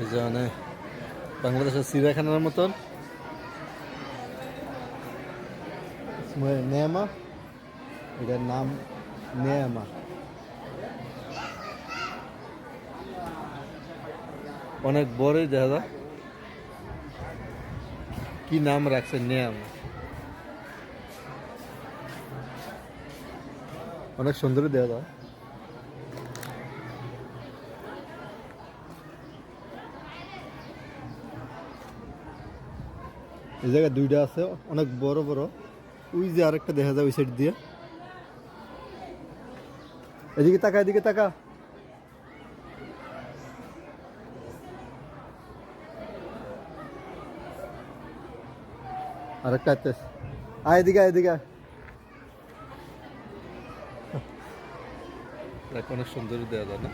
এই যে মানে বাংলাদেশের চিড়িয়াখানার মতন নেয়ামা, এটার নাম নেয়ামা। অনেক বড়ই দেখা যায়। কি নাম রাখছে নেয়ামা, অনেক সুন্দরই দেখা যায়। এই জায়গায় দুইটা আছে, অনেক বড় বড়। ওই যে আরেকটা দেখা যায় ওই সাইড দিয়ে। এদিকে তাকা, এদিকে তাকা। আরেকটা আসতেছে। আয় এদিকে, এদিকে আয়। অনেক সুন্দরই দেওয়া যায় না?